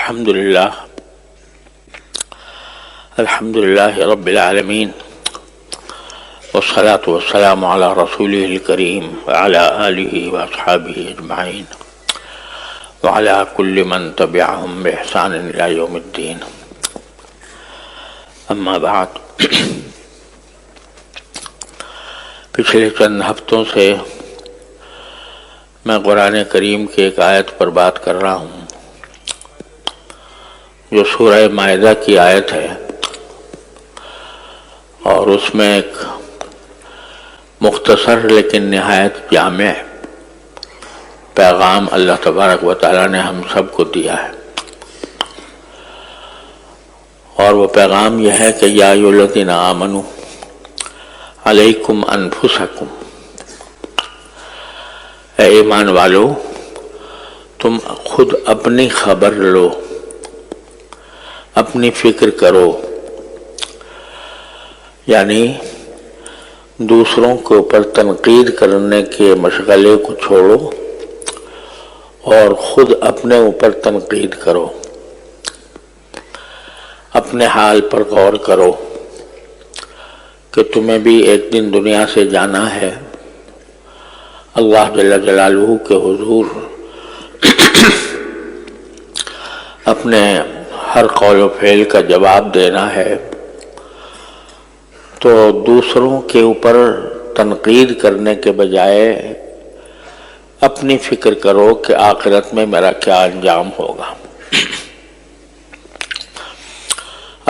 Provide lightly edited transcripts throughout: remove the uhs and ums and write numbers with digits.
الحمد لله رب العالمين والصلاة والسلام على رسوله الكريم وعلى آله وأصحابه أجمعين وعلى كل من تبعهم بإحسان إلى يوم الدين. اما بعد، پچھلے چند ہفتوں سے میں قرآن کریم کی ایک آیت پر بات کر رہا ہوں جو سورہ مائدہ کی آیت ہے، اور اس میں ایک مختصر لیکن نہایت جامع پیغام اللہ تبارک و تعالیٰ نے ہم سب کو دیا ہے، اور وہ پیغام یہ ہے کہ یا ایھا الذین آمنوا علیکم انفسکم، اے ایمان والو تم خود اپنی خبر لو، اپنی فکر کرو، یعنی دوسروں کے اوپر تنقید کرنے کے مشغلے کو چھوڑو اور خود اپنے اوپر تنقید کرو، اپنے حال پر غور کرو کہ تمہیں بھی ایک دن دنیا سے جانا ہے، اللہ جل جلالہ کے حضور اپنے ہر قول و فعل کا جواب دینا ہے، تو دوسروں کے اوپر تنقید کرنے کے بجائے اپنی فکر کرو کہ آخرت میں میرا کیا انجام ہوگا۔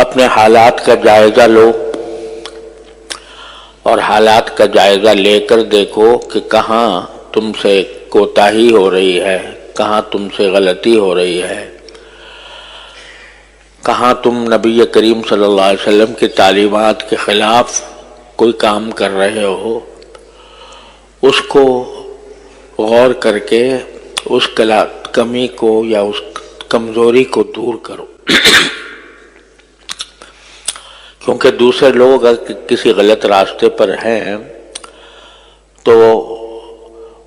اپنے حالات کا جائزہ لو اور حالات کا جائزہ لے کر دیکھو کہ کہاں تم سے کوتاہی ہو رہی ہے، کہاں تم سے غلطی ہو رہی ہے، کہاں تم نبی کریم صلی اللہ علیہ وسلم کی تعلیمات کے خلاف کوئی کام کر رہے ہو، اس کو غور کر کے اس کمی کو یا اس کمزوری کو دور کرو، کیونکہ دوسرے لوگ اگر کسی غلط راستے پر ہیں تو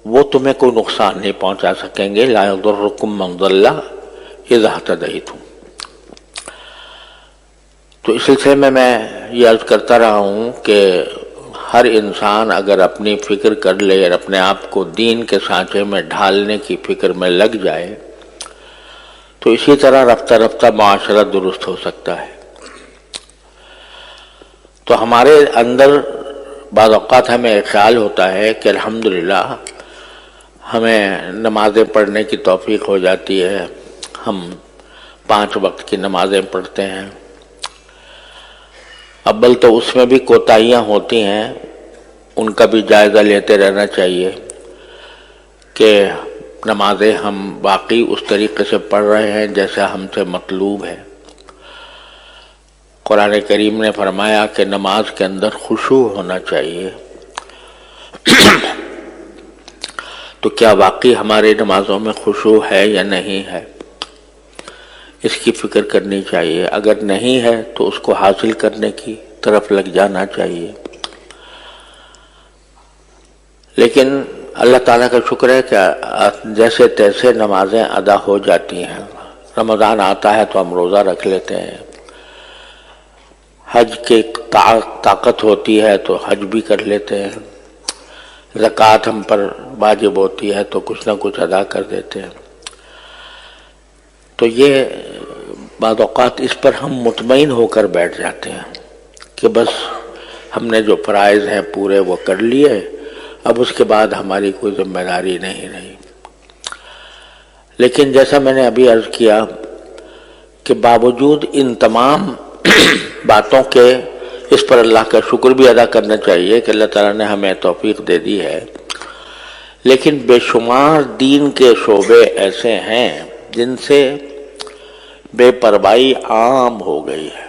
وہ تمہیں کوئی نقصان نہیں پہنچا سکیں گے۔ لا یضرکم من ضل اذا اہتدیتم۔ تو اس سلسلے میں یہ عرض کرتا رہا ہوں کہ ہر انسان اگر اپنی فکر کر لے اور اپنے آپ کو دین کے سانچے میں ڈھالنے کی فکر میں لگ جائے تو اسی طرح رفتہ رفتہ معاشرہ درست ہو سکتا ہے۔ تو ہمارے اندر بعض اوقات ہمیں ایک خیال ہوتا ہے کہ الحمدللہ ہمیں نمازیں پڑھنے کی توفیق ہو جاتی ہے، ہم 5 وقت کی نمازیں پڑھتے ہیں، اول تو اس میں بھی کوتاہیاں ہوتی ہیں، ان کا بھی جائزہ لیتے رہنا چاہیے کہ نمازیں ہم واقعی اس طریقے سے پڑھ رہے ہیں جیسا ہم سے مطلوب ہے۔ قرآن کریم نے فرمایا کہ نماز کے اندر خشوع ہونا چاہیے، تو کیا واقعی ہماری نمازوں میں خشوع ہے یا نہیں ہے، اس کی فکر کرنی چاہیے۔ اگر نہیں ہے تو اس کو حاصل کرنے کی طرف لگ جانا چاہیے۔ لیکن اللہ تعالیٰ کا شکر ہے کہ جیسے تیسے نمازیں ادا ہو جاتی ہیں۔ رمضان آتا ہے تو ہم روزہ رکھ لیتے ہیں، حج کی طاقت ہوتی ہے تو حج بھی کر لیتے ہیں، زکوٰۃ ہم پر واجب ہوتی ہے تو کچھ نہ کچھ ادا کر دیتے ہیں۔ تو یہ بعض اوقات اس پر ہم مطمئن ہو کر بیٹھ جاتے ہیں کہ بس ہم نے جو فرائض ہیں پورے وہ کر لیے، اب اس کے بعد ہماری کوئی ذمہ داری نہیں رہی۔ لیکن جیسا میں نے ابھی عرض کیا کہ باوجود ان تمام باتوں کے اس پر اللہ کا شکر بھی ادا کرنا چاہیے کہ اللہ تعالیٰ نے ہمیں توفیق دے دی ہے، لیکن بے شمار دین کے شعبے ایسے ہیں جن سے بے پرواہی عام ہو گئی ہے،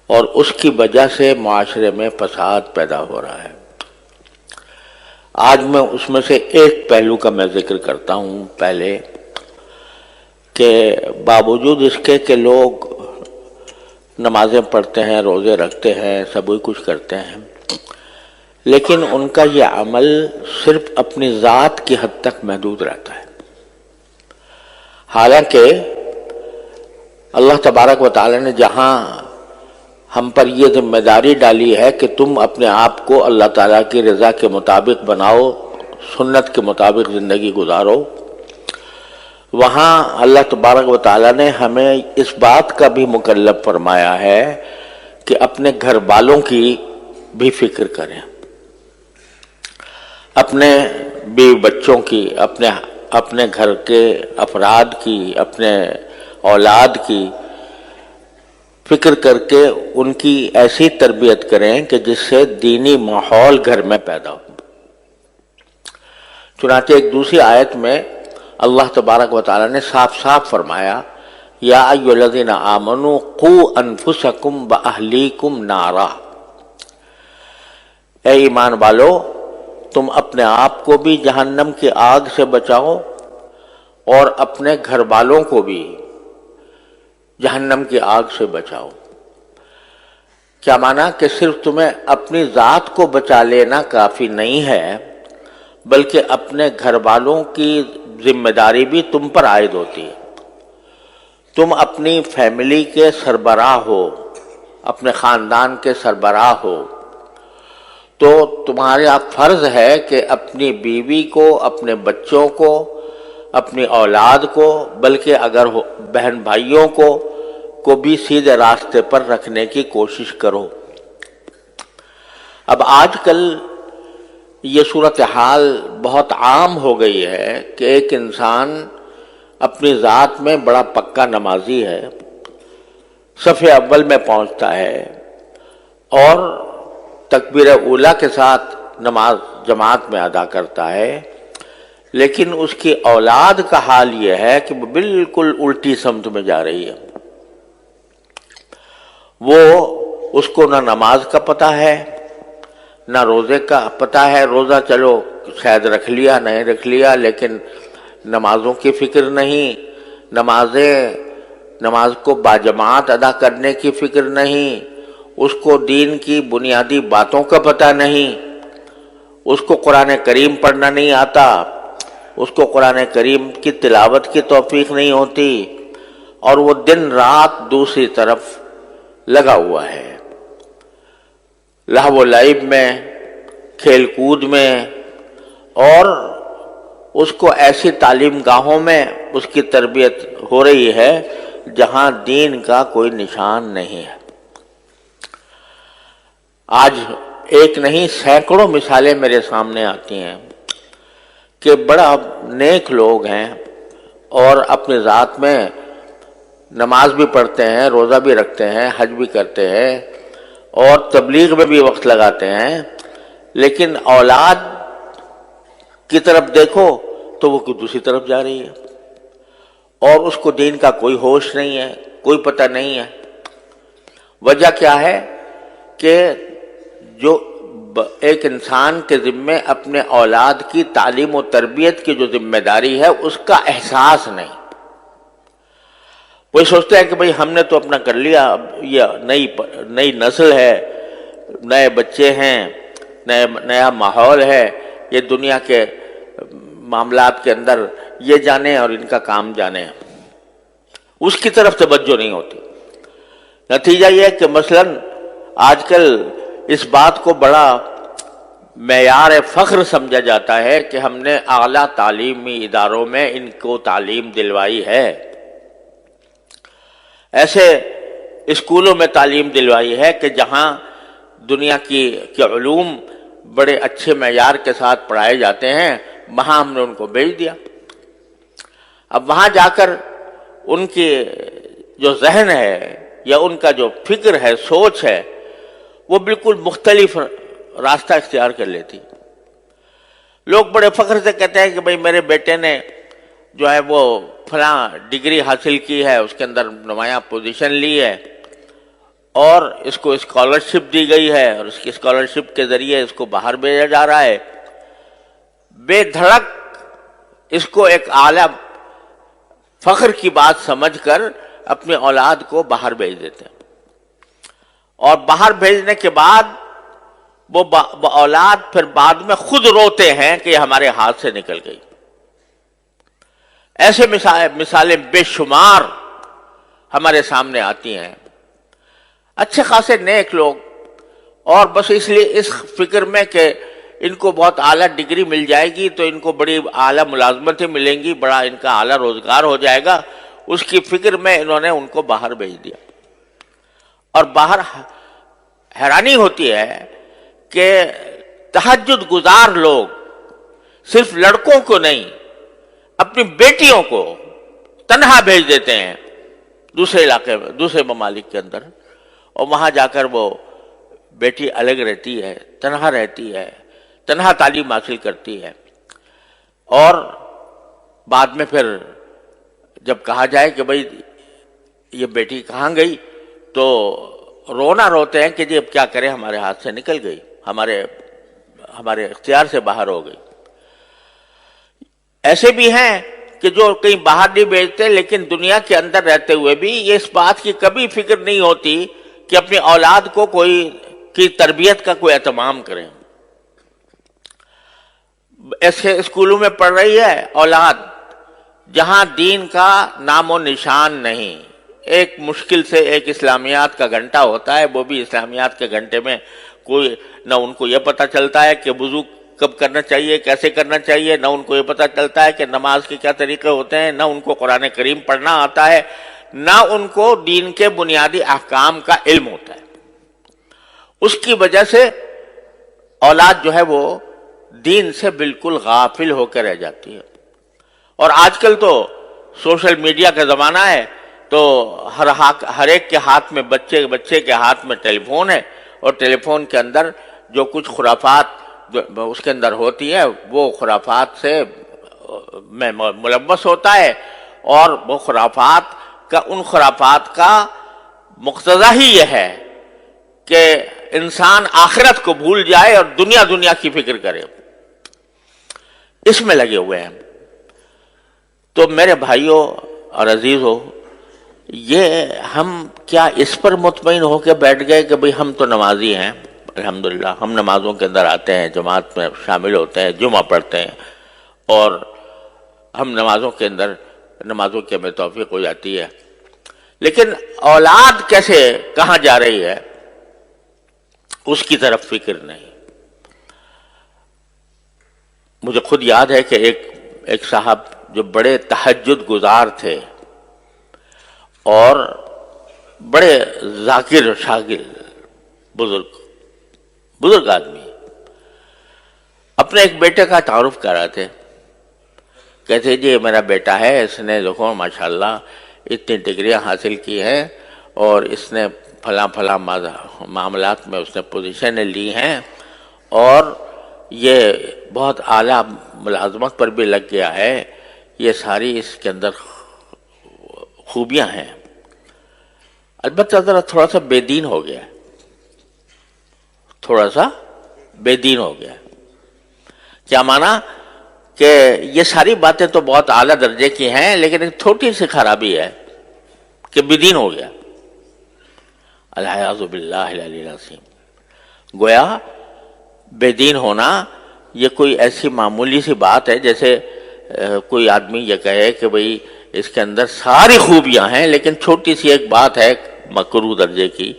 اور اس کی وجہ سے معاشرے میں فساد پیدا ہو رہا ہے۔ آج میں اس میں سے ایک پہلو کا میں ذکر کرتا ہوں پہلے، کہ باوجود اس کے کہ لوگ نمازیں پڑھتے ہیں، روزے رکھتے ہیں، سب کچھ کرتے ہیں، لیکن ان کا یہ عمل صرف اپنی ذات کی حد تک محدود رہتا ہے۔ حالانکہ اللہ تبارک و تعالی نے جہاں ہم پر یہ ذمہ داری ڈالی ہے کہ تم اپنے آپ کو اللہ تعالیٰ کی رضا کے مطابق بناؤ، سنت کے مطابق زندگی گزارو، وہاں اللہ تبارک و تعالیٰ نے ہمیں اس بات کا بھی مکلف فرمایا ہے کہ اپنے گھر والوں کی بھی فکر کریں، اپنے بیوی بچوں کی، اپنے گھر کے افراد کی، اپنے اولاد کی فکر کر کے ان کی ایسی تربیت کریں کہ جس سے دینی ماحول گھر میں پیدا ہو۔ چنانچہ ایک دوسری آیت میں اللہ تبارک و تعالی نے صاف صاف فرمایا، یا ایھا الذین آمنوا قوا انفسکم واہلیکم نارا، اے ایمان والو تم اپنے آپ کو بھی جہنم کی آگ سے بچاؤ اور اپنے گھر والوں کو بھی جہنم کی آگ سے بچاؤ۔ کیا معنی کہ صرف تمہیں اپنی ذات کو بچا لینا کافی نہیں ہے، بلکہ اپنے گھر والوں کی ذمہ داری بھی تم پر عائد ہوتی ہے۔ تم اپنی فیملی کے سربراہ ہو، اپنے خاندان کے سربراہ ہو، تو تمہارا فرض ہے کہ اپنی بیوی کو، اپنے بچوں کو، اپنی اولاد کو، بلکہ اگر بہن بھائیوں کو بھی سیدھے راستے پر رکھنے کی کوشش کرو۔ اب آج کل یہ صورتحال بہت عام ہو گئی ہے کہ ایک انسان اپنی ذات میں بڑا پکا نمازی ہے، صف اول میں پہنچتا ہے اور تکبیر اولیٰ کے ساتھ نماز جماعت میں ادا کرتا ہے، لیکن اس کی اولاد کا حال یہ ہے کہ وہ بالکل الٹی سمت میں جا رہی ہے۔ وہ اس کو نہ نماز کا پتہ ہے، نہ روزے کا پتہ ہے، روزہ چلو شاید رکھ لیا نہیں رکھ لیا، لیکن نمازوں کی فکر نہیں، نماز کو باجماعت ادا کرنے کی فکر نہیں، اس کو دین کی بنیادی باتوں کا پتہ نہیں، اس کو قرآن کریم پڑھنا نہیں آتا، اس کو قرآن کریم کی تلاوت کی توفیق نہیں ہوتی، اور وہ دن رات دوسری طرف لگا ہوا ہے، لہو و لعب میں، کھیل کود میں، اور اس کو ایسی تعلیم گاہوں میں اس کی تربیت ہو رہی ہے جہاں دین کا کوئی نشان نہیں ہے۔ آج ایک نہیں سینکڑوں مثالیں میرے سامنے آتی ہیں کہ بڑا نیک لوگ ہیں اور اپنی ذات میں نماز بھی پڑھتے ہیں، روزہ بھی رکھتے ہیں، حج بھی کرتے ہیں اور تبلیغ میں بھی وقت لگاتے ہیں، لیکن اولاد کی طرف دیکھو تو وہ دوسری طرف جا رہی ہے اور اس کو دین کا کوئی ہوش نہیں ہے، کوئی پتہ نہیں ہے۔ وجہ کیا ہے کہ جو ایک انسان کے ذمے اپنے اولاد کی تعلیم و تربیت کی جو ذمہ داری ہے اس کا احساس نہیں۔ وہ سوچتے ہیں کہ بھئی ہم نے تو اپنا کر لیا، اب یہ نئی نسل ہے، نئے بچے ہیں، نیا ماحول ہے، یہ دنیا کے معاملات کے اندر یہ جانے اور ان کا کام جانے، اس کی طرف توجہ نہیں ہوتی۔ نتیجہ یہ ہے کہ مثلاً آج کل اس بات کو بڑا معیار فخر سمجھا جاتا ہے کہ ہم نے اعلیٰ تعلیمی اداروں میں ان کو تعلیم دلوائی ہے، ایسے اسکولوں میں تعلیم دلوائی ہے کہ جہاں دنیا کے علوم بڑے اچھے معیار کے ساتھ پڑھائے جاتے ہیں، وہاں ہم نے ان کو بھیج دیا۔ اب وہاں جا کر ان کی جو ذہن ہے یا ان کا جو فکر ہے، سوچ ہے، وہ بالکل مختلف راستہ اختیار کر لیتی۔ لوگ بڑے فخر سے کہتے ہیں کہ بھئی میرے بیٹے نے جو ہے وہ فلاں ڈگری حاصل کی ہے، اس کے اندر نمایاں پوزیشن لی ہے اور اس کو اسکالرشپ دی گئی ہے اور اس کی اسکالرشپ کے ذریعے اس کو باہر بھیجا جا رہا ہے۔ بے دھڑک اس کو ایک اعلیٰ فخر کی بات سمجھ کر اپنی اولاد کو باہر بھیج دیتے ہیں، اور باہر بھیجنے کے بعد وہ اولاد پھر بعد میں خود روتے ہیں کہ یہ ہمارے ہاتھ سے نکل گئی۔ ایسے مثالیں بے شمار ہمارے سامنے آتی ہیں، اچھے خاصے نیک لوگ، اور بس اس لیے اس فکر میں کہ ان کو بہت اعلیٰ ڈگری مل جائے گی تو ان کو بڑی اعلیٰ ملازمتیں ملیں گی، بڑا ان کا اعلیٰ روزگار ہو جائے گا، اس کی فکر میں انہوں نے ان کو باہر بھیج دیا۔ اور باہر حیرانی ہوتی ہے کہ تہجد گزار لوگ صرف لڑکوں کو نہیں، اپنی بیٹیوں کو تنہا بھیج دیتے ہیں دوسرے علاقے میں، دوسرے ممالک کے اندر، اور وہاں جا کر وہ بیٹی الگ رہتی ہے، تنہا رہتی ہے، تنہا تعلیم حاصل کرتی ہے، اور بعد میں پھر جب کہا جائے کہ بھئی یہ بیٹی کہاں گئی تو رونا روتے ہیں کہ جی اب کیا کریں، ہمارے ہاتھ سے نکل گئی، ہمارے اختیار سے باہر ہو گئی۔ ایسے بھی ہیں کہ جو کہیں باہر نہیں بھیجتے لیکن دنیا کے اندر رہتے ہوئے بھی یہ اس بات کی کبھی فکر نہیں ہوتی کہ اپنی اولاد کو کی تربیت کا کوئی اہتمام کریں۔ ایسے اسکولوں میں پڑھ رہی ہے اولاد جہاں دین کا نام و نشان نہیں، ایک مشکل سے ایک اسلامیات کا گھنٹہ ہوتا ہے، وہ بھی اسلامیات کے گھنٹے میں کوئی نہ ان کو یہ پتہ چلتا ہے کہ وضو کب کرنا چاہیے، کیسے کرنا چاہیے، نہ ان کو یہ پتہ چلتا ہے کہ نماز کے کیا طریقے ہوتے ہیں، نہ ان کو قرآن کریم پڑھنا آتا ہے، نہ ان کو دین کے بنیادی احکام کا علم ہوتا ہے۔ اس کی وجہ سے اولاد جو ہے وہ دین سے بالکل غافل ہو کے رہ جاتی ہے۔ اور آج کل تو سوشل میڈیا کا زمانہ ہے، تو ہر ایک کے ہاتھ میں بچے کے ہاتھ میں ٹیلی فون ہے، اور ٹیلی فون کے اندر جو کچھ خرافات اس کے اندر ہوتی ہے وہ خرافات سے میں ملوث ہوتا ہے، اور وہ ان خرافات کا مقتضا ہی یہ ہے کہ انسان آخرت کو بھول جائے اور دنیا کی فکر کرے، اس میں لگے ہوئے ہیں۔ تو میرے بھائیوں اور عزیزوں، یہ ہم کیا اس پر مطمئن ہو کے بیٹھ گئے کہ بھئی ہم تو نمازی ہیں، الحمدللہ ہم نمازوں کے اندر آتے ہیں، جماعت میں شامل ہوتے ہیں، جمعہ پڑھتے ہیں، اور ہم نمازوں کی ہمیں توفیق ہو جاتی ہے، لیکن اولاد کیسے کہاں جا رہی ہے اس کی طرف فکر نہیں۔ مجھے خود یاد ہے کہ ایک صاحب جو بڑے تہجد گزار تھے اور بڑے ذاکر شاگر، بزرگ آدمی، اپنے ایک بیٹے کا تعارف کر رہے تھے، کہتے جی میرا بیٹا ہے، اس نے دیکھو ماشاءاللہ اتنی ڈگریاں حاصل کی ہیں، اور اس نے فلاں معاملات میں اس نے پوزیشنیں لی ہیں، اور یہ بہت اعلیٰ ملازمت پر بھی لگ گیا ہے، یہ ساری اس کے اندر خوبیاں ہیں۔ البتہ ذرا تھوڑا سا بے دین ہو گیا، کیا مانا کہ یہ ساری باتیں تو بہت اعلیٰ درجے کی ہیں، لیکن ایک چھوٹی سی خرابی ہے کہ بے دین ہو گیا۔ العیاذ باللہ العلی العظیم۔ گویا بے دین ہونا یہ کوئی ایسی معمولی سی بات ہے جیسے کوئی آدمی یہ کہے کہ بھئی اس کے اندر ساری خوبیاں ہیں لیکن چھوٹی سی ایک بات ہے مکروہ درجے کی،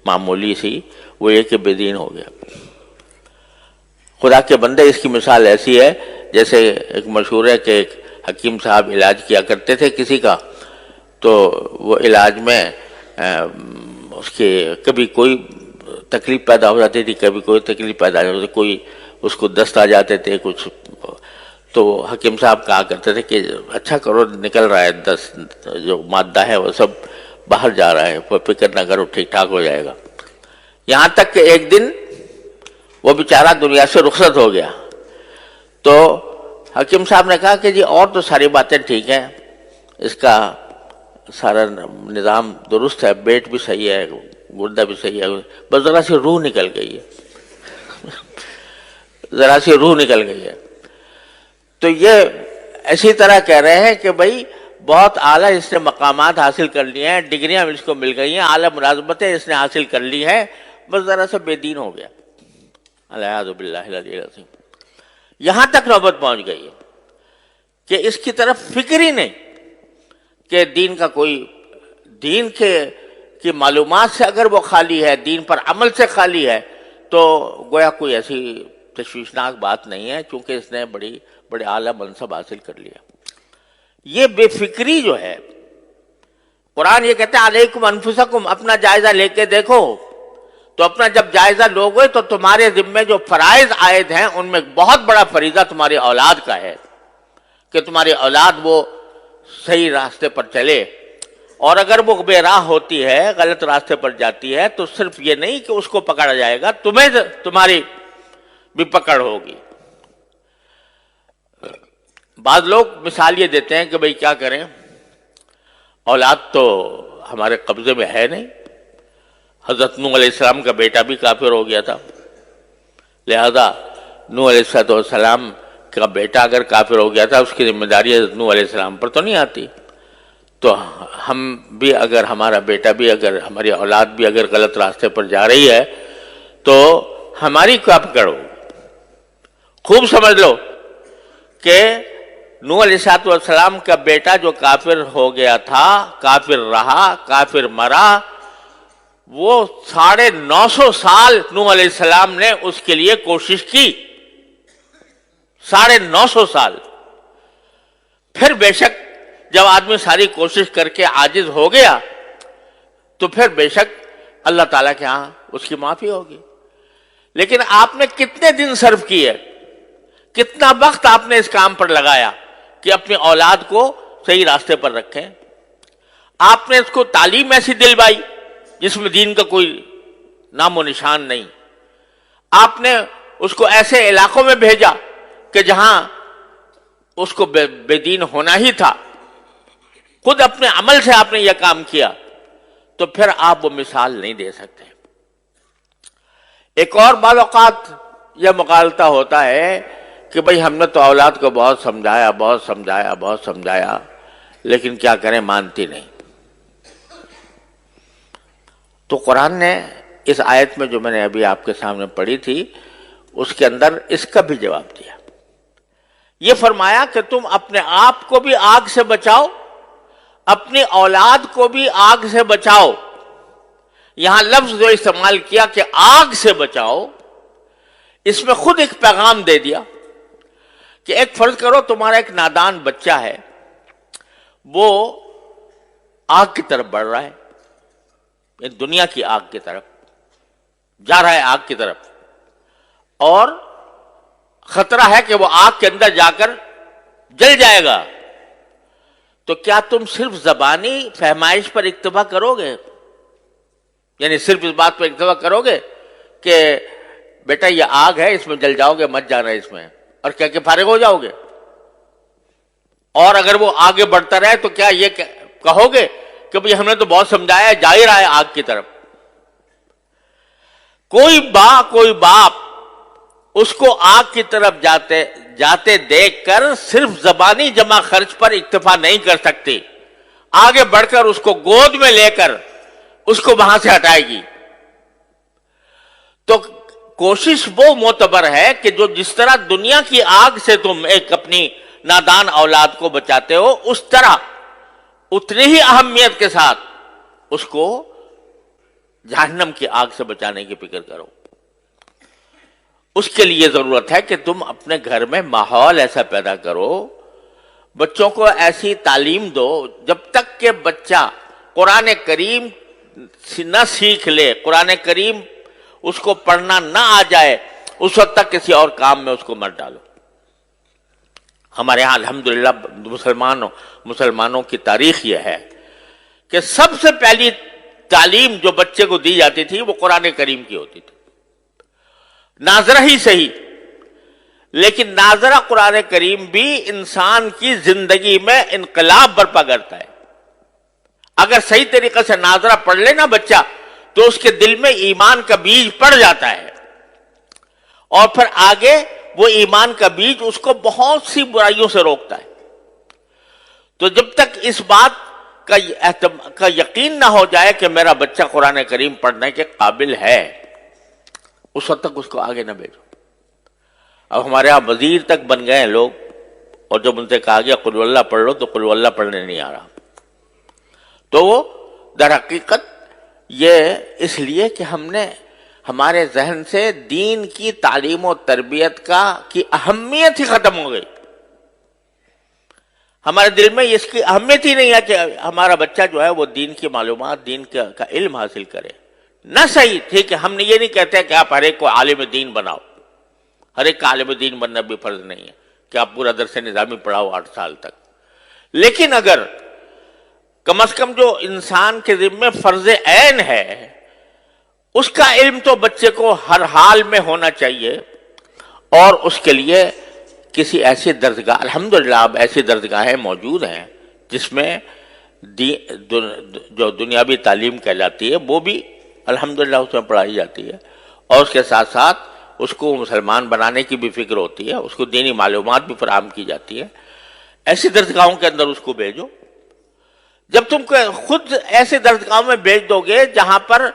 معمولی سی، وہ یہ کہ بے دین ہو گیا۔ خدا کے بندے، اس کی مثال ایسی ہے جیسے ایک مشہور ہے کہ ایک حکیم صاحب علاج کیا کرتے تھے کسی کا، تو وہ علاج میں اس کے کبھی کوئی تکلیف پیدا ہو جاتی تھی، کبھی کوئی تکلیف پیدا ہو جاتی تھی، کوئی اس کو دست آ جاتے تھے کچھ، تو حکیم صاحب کہا کرتے تھے کہ اچھا کرو، نکل رہا ہے دست، جو مادہ ہے وہ سب باہر جا رہا ہے، فکر نہ کرو، ٹھیک ٹھاک ہو جائے گا۔ یہاں تک کہ ایک دن وہ بیچارہ دنیا سے رخصت ہو گیا، تو حکیم صاحب نے کہا کہ جی اور تو ساری باتیں ٹھیک ہیں، اس کا سارا نظام درست ہے، پیٹ بھی صحیح ہے، گردہ بھی صحیح ہے، بس ذرا سی روح نکل گئی ہے، ذرا سی روح نکل گئی ہے۔ تو یہ اسی طرح کہہ رہے ہیں کہ بھائی بہت اعلیٰ اس نے مقامات حاصل کر لیے ہیں، ڈگریاں اس کو مل گئی ہیں، اعلیٰ ملازمتیں اس نے حاصل کر لی ہیں، بس ذرا سا بے دین ہو گیا۔ العیاذ باللہ العلی العظیم۔ یہاں تک نوبت پہنچ گئی ہے کہ اس کی طرف فکر ہی نہیں کہ دین کی معلومات سے اگر وہ خالی ہے، دین پر عمل سے خالی ہے، تو گویا کوئی ایسی تشویشناک بات نہیں ہے، چونکہ اس نے بڑے اعلیٰ منصب حاصل کر لیا۔ یہ بے فکری جو ہے، قرآن یہ کہتا ہے علیکم انفسکم، اپنا جائزہ لے کے دیکھو۔ تو اپنا جب جائزہ لوگے تو تمہارے ذمے جو فرائض عائد ہیں ان میں بہت بڑا فریضہ تمہاری اولاد کا ہے کہ تمہاری اولاد وہ صحیح راستے پر چلے، اور اگر وہ بے راہ ہوتی ہے، غلط راستے پر جاتی ہے، تو صرف یہ نہیں کہ اس کو پکڑا جائے گا، تمہاری بھی پکڑ ہوگی۔ بعض لوگ مثال یہ دیتے ہیں کہ بھئی کیا کریں، اولاد تو ہمارے قبضے میں ہے نہیں، حضرت نوح علیہ السلام کا بیٹا بھی کافر ہو گیا تھا، لہذا نوح علیہ السلام کا بیٹا اگر کافر ہو گیا تھا، اس کی ذمہ داری حضرت نوح علیہ السلام پر تو نہیں آتی، تو ہم بھی اگر، ہمارا بیٹا بھی اگر، ہماری اولاد بھی اگر غلط راستے پر جا رہی ہے تو ہماری کیا پکڑ ہو؟ خوب سمجھ لو کہ نوح علیہ السلام کا بیٹا جو کافر ہو گیا تھا، کافر رہا، کافر مرا، وہ 950 سال نوح علیہ السلام نے اس کے لیے کوشش کی، 950 سال۔ پھر بے شک جب آدمی ساری کوشش کر کے عاجز ہو گیا تو پھر بے شک اللہ تعالیٰ کے ہاں اس کی معافی ہوگی۔ لیکن آپ نے کتنے دن صرف کیے، کتنا وقت آپ نے اس کام پر لگایا کہ اپنی اولاد کو صحیح راستے پر رکھیں؟ آپ نے اس کو تعلیم ایسی دلوائی جس میں دین کا کوئی نام و نشان نہیں، آپ نے اس کو ایسے علاقوں میں بھیجا کہ جہاں اس کو بے دین ہونا ہی تھا، خود اپنے عمل سے آپ نے یہ کام کیا، تو پھر آپ وہ مثال نہیں دے سکتے۔ ایک اور بعض اوقات یہ مغالطہ ہوتا ہے کہ بھئی ہم نے تو اولاد کو بہت سمجھایا لیکن کیا کریں، مانتی نہیں۔ تو قرآن نے اس آیت میں جو میں نے ابھی آپ کے سامنے پڑھی تھی، اس کے اندر اس کا بھی جواب دیا۔ یہ فرمایا کہ تم اپنے آپ کو بھی آگ سے بچاؤ، اپنی اولاد کو بھی آگ سے بچاؤ۔ یہاں لفظ جو استعمال کیا کہ آگ سے بچاؤ، اس میں خود ایک پیغام دے دیا کہ ایک فرض کرو تمہارا ایک نادان بچہ ہے، وہ آگ کی طرف بڑھ رہا ہے، دنیا کی آگ کی طرف جا رہا ہے، آگ کی طرف، اور خطرہ ہے کہ وہ آگ کے اندر جا کر جل جائے گا، تو کیا تم صرف زبانی فہمائش پر اکتفا کرو گے؟ یعنی صرف اس بات پر اکتفا کرو گے کہ بیٹا یہ آگ ہے، اس میں جل جاؤ گے، مت جانا اس میں، اور کیا کہ فارغ ہو جاؤ گے؟ اور اگر وہ آگے بڑھتا رہے تو کیا یہ کہو گے کہ بھئی ہم نے تو بہت سمجھایا ہے، جا ہی رہا ہے آگ کی طرف؟ کوئی باپ اس کو آگ کی طرف جاتے دیکھ کر صرف زبانی جمع خرچ پر اکتفا نہیں کر سکتی، آگے بڑھ کر اس کو گود میں لے کر اس کو وہاں سے ہٹائے گی۔ تو کوشش وہ معتبر ہے کہ جو جس طرح دنیا کی آگ سے تم ایک اپنی نادان اولاد کو بچاتے ہو، اس طرح اتنی ہی اہمیت کے ساتھ اس کو جہنم کی آگ سے بچانے کی فکر کرو۔ اس کے لیے ضرورت ہے کہ تم اپنے گھر میں ماحول ایسا پیدا کرو، بچوں کو ایسی تعلیم دو، جب تک کہ بچہ قرآن کریم نہ سیکھ لے، قرآن کریم اس کو پڑھنا نہ آ جائے، اس وقت تک کسی اور کام میں اس کو مت ڈالو۔ ہمارے ہاں الحمدللہ مسلمانوں کی تاریخ یہ ہے کہ سب سے پہلی تعلیم جو بچے کو دی جاتی تھی وہ قرآن کریم کی ہوتی تھی، ناظرہ ہی صحیح، لیکن ناظرہ قرآن کریم بھی انسان کی زندگی میں انقلاب برپا کرتا ہے۔ اگر صحیح طریقے سے ناظرہ پڑھ لے نا بچہ، تو اس کے دل میں ایمان کا بیج پڑ جاتا ہے، اور پھر آگے وہ ایمان کا بیج اس کو بہت سی برائیوں سے روکتا ہے۔ تو جب تک اس بات کا یقین نہ ہو جائے کہ میرا بچہ قرآن کریم پڑھنے کے قابل ہے، اس وقت تک اس کو آگے نہ بھیجو۔ اب ہمارے یہاں وزیر تک بن گئے ہیں لوگ، اور جب ان سے کہا گیا قل اللہ پڑھ لو تو قل اللہ پڑھنے نہیں آ رہا، تو وہ در حقیقت یہ اس لیے کہ ہم نے ہمارے ذہن سے دین کی تعلیم و تربیت کی اہمیت ہی ختم ہو گئی. ہمارے دل میں اس کی اہمیت ہی نہیں ہے کہ ہمارا بچہ جو ہے وہ دین کی معلومات، دین کا علم حاصل کرے. نہ صحیح، ٹھیک ہے، ہم نے یہ نہیں کہتے کہ آپ ہر ایک کو عالم دین بناؤ، ہر ایک کا عالم دین بننا بھی فرض نہیں ہے کہ آپ پورا درس نظامی پڑھاؤ 8 سال تک. لیکن اگر کم از کم جو انسان کے ذمہ فرض عین ہے اس کا علم تو بچے کو ہر حال میں ہونا چاہیے. اور اس کے لیے کسی ایسی درسگاہ، الحمدللہ اب ایسی درسگاہیں موجود ہیں جس میں جو دنیاوی تعلیم کہلاتی ہے وہ بھی الحمدللہ اس میں پڑھائی جاتی ہے، اور اس کے ساتھ ساتھ اس کو مسلمان بنانے کی بھی فکر ہوتی ہے، اس کو دینی معلومات بھی فراہم کی جاتی ہے. ایسی درسگاہوں کے اندر اس کو بھیجو. جب تم خود ایسے درسگاہوں میں بھیج دو گے جہاں پر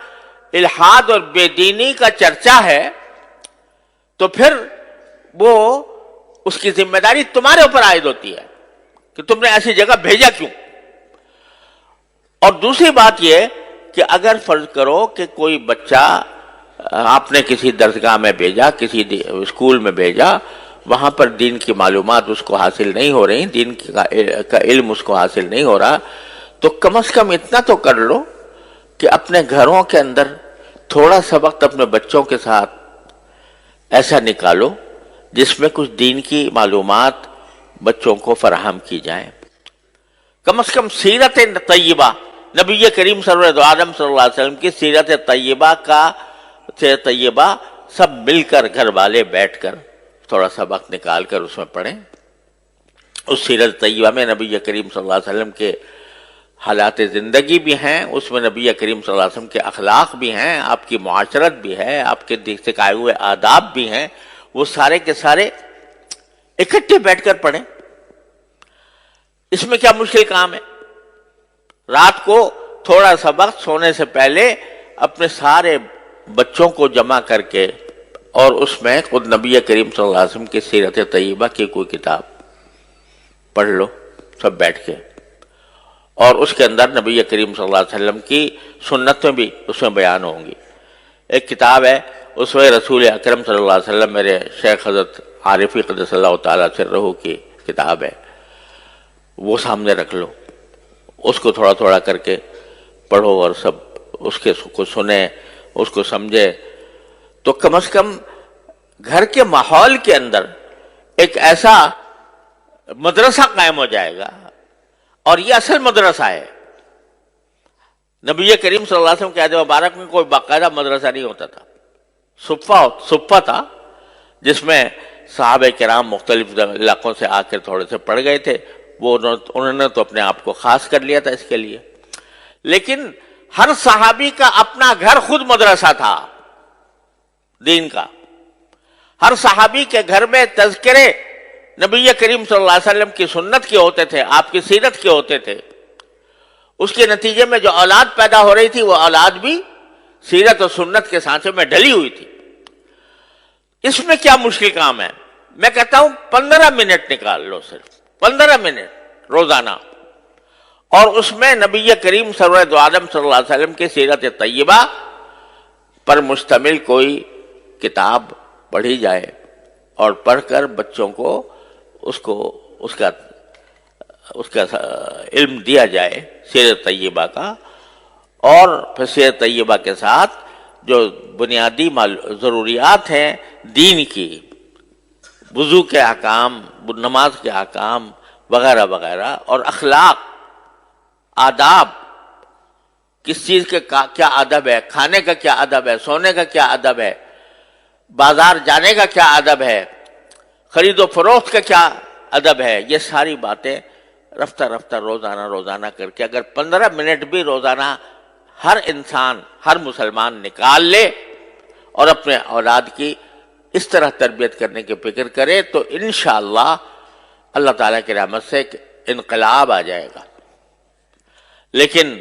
الحاد اور بے دینی کا چرچا ہے تو پھر وہ اس کی ذمہ داری تمہارے اوپر عائد ہوتی ہے کہ تم نے ایسی جگہ بھیجا کیوں. اور دوسری بات یہ کہ اگر فرض کرو کہ کوئی بچہ آپ نے کسی درسگاہ میں بھیجا، کسی اسکول میں بھیجا، وہاں پر دین کی معلومات اس کو حاصل نہیں ہو رہی، دین کا علم اس کو حاصل نہیں ہو رہا، تو کم از کم اتنا تو کر لو کہ اپنے گھروں کے اندر تھوڑا سا وقت اپنے بچوں کے ساتھ ایسا نکالو جس میں کچھ دین کی معلومات بچوں کو فراہم کی جائیں. کم از کم سیرت طیبہ، نبی کریم صلی اللہ علیہ وسلم کی سیرت طیبہ سب مل کر گھر والے بیٹھ کر تھوڑا سا وقت نکال کر اس میں پڑھیں. اس سیرت طیبہ میں نبی کریم صلی اللہ علیہ وسلم کے حالات زندگی بھی ہیں، اس میں نبی کریم صلی اللہ علیہ وسلم کے اخلاق بھی ہیں، آپ کی معاشرت بھی ہے، آپ کے سکھائے ہوئے آداب بھی ہیں. وہ سارے کے سارے اکٹھے بیٹھ کر پڑھیں. اس میں کیا مشکل کام ہے؟ رات کو تھوڑا سا وقت سونے سے پہلے اپنے سارے بچوں کو جمع کر کے اور اس میں خود نبی کریم صلی اللہ علیہ وسلم کی سیرت طیبہ کی کوئی کتاب پڑھ لو سب بیٹھ کے، اور اس کے اندر نبی کریم صلی اللہ علیہ وسلم کی سنتیں بھی اس میں بیان ہوں گی. ایک کتاب ہے اسوہ رسول اکرم صلی اللہ علیہ وسلم، میرے شیخ حضرت عارفی قدس اللہ تعالیٰ سرہ کی کتاب ہے، وہ سامنے رکھ لو، اس کو تھوڑا تھوڑا کر کے پڑھو اور سب اس کو سنیں، اس کو سمجھے. تو کم از کم گھر کے ماحول کے اندر ایک ایسا مدرسہ قائم ہو جائے گا، اور یہ اصل مدرسہ ہے. نبی کریم صلی اللہ علیہ وسلم کے عہد مبارک میں کوئی باقاعدہ مدرسہ نہیں ہوتا تھا، صفہ تھا جس میں صحابہ کرام مختلف علاقوں سے آ کر تھوڑے سے پڑھ گئے تھے. وہ انہوں نے تو اپنے آپ کو خاص کر لیا تھا اس کے لیے. لیکن ہر صحابی کا اپنا گھر خود مدرسہ تھا دین کا. ہر صحابی کے گھر میں تذکرے نبی کریم صلی اللہ علیہ وسلم کی سنت کے ہوتے تھے، آپ کی سیرت کے ہوتے تھے. اس کے نتیجے میں جو اولاد پیدا ہو رہی تھی وہ اولاد بھی سیرت اور سنت کے سانچے میں ڈلی ہوئی تھی. اس میں کیا مشکل کام ہے؟ میں کہتا ہوں 15 منٹ نکال لو، صرف 15 منٹ روزانہ، اور اس میں نبی کریم سرور عالم صلی اللہ علیہ وسلم کی سیرت طیبہ پر مشتمل کوئی کتاب پڑھی جائے، اور پڑھ کر بچوں کو اس کا علم دیا جائے سیرت طیبہ کا. اور پھر سیرت طیبہ کے ساتھ جو بنیادی ضروریات ہیں دین کی، وضو کے احکام، نماز کے احکام وغیرہ وغیرہ، اور اخلاق، آداب، کس چیز کے کیا ادب ہے، کھانے کا کیا ادب ہے، سونے کا کیا ادب ہے، بازار جانے کا کیا ادب ہے، خرید و فروخت کا کیا ادب ہے، یہ ساری باتیں رفتہ رفتہ روزانہ کر کے اگر 15 منٹ بھی روزانہ ہر انسان، ہر مسلمان نکال لے اور اپنے اولاد کی اس طرح تربیت کرنے کی فکر کرے تو انشاءاللہ اللہ تعالیٰ کی رحمت سے ایک انقلاب آ جائے گا. لیکن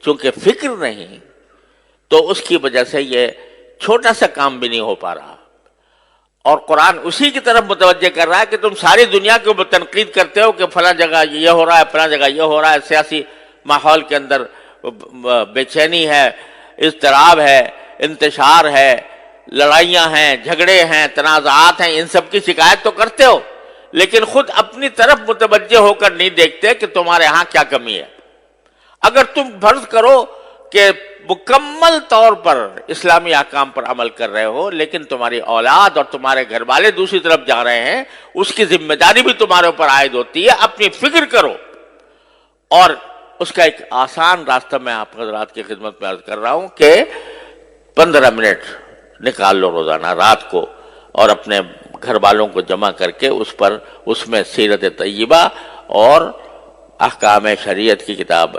چونکہ فکر نہیں تو اس کی وجہ سے یہ چھوٹا سا کام بھی نہیں ہو پا رہا. اور قرآن اسی کی طرف متوجہ کر رہا ہے کہ تم ساری دنیا کے اوپر تنقید کرتے ہو کہ فلاں جگہ یہ ہو رہا ہے، فلاں جگہ یہ ہو رہا ہے، سیاسی ماحول کے اندر بے چینی ہے، اضطراب ہے، انتشار ہے، لڑائیاں ہیں، جھگڑے ہیں، تنازعات ہیں، ان سب کی شکایت تو کرتے ہو، لیکن خود اپنی طرف متوجہ ہو کر نہیں دیکھتے کہ تمہارے ہاں کیا کمی ہے۔ اگر تم فرض کرو کہ مکمل طور پر اسلامی احکام پر عمل کر رہے ہو، لیکن تمہاری اولاد اور تمہارے گھر والے دوسری طرف جا رہے ہیں، اس کی ذمہ داری بھی تمہارے اوپر عائد ہوتی ہے۔ اپنی فکر کرو، اور اس کا ایک آسان راستہ میں آپ حضرات کی خدمت میں عرض کر رہا ہوں کہ 15 منٹ نکال لو روزانہ رات کو، اور اپنے گھر والوں کو جمع کر کے اس میں سیرت طیبہ اور احکام شریعت کی کتاب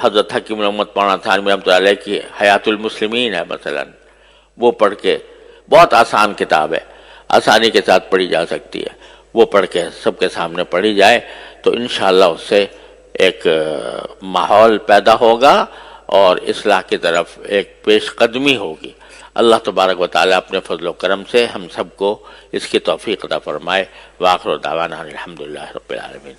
حضرت حکیم محمد مولانا تھانوی رحمۃ اللہ علیہ کی حیات المسلمین ہے مثلا، وہ پڑھ کے، بہت آسان کتاب ہے، آسانی کے ساتھ پڑھی جا سکتی ہے، وہ پڑھ کے سب کے سامنے پڑھی جائے تو انشاءاللہ اس سے ایک ماحول پیدا ہوگا اور اصلاح کی طرف ایک پیش قدمی ہوگی۔ اللہ تبارک و تعالیٰ اپنے فضل و کرم سے ہم سب کو اس کی توفیق عطا فرمائے۔ وآخر دعوانا الحمدللہ رب العالمین۔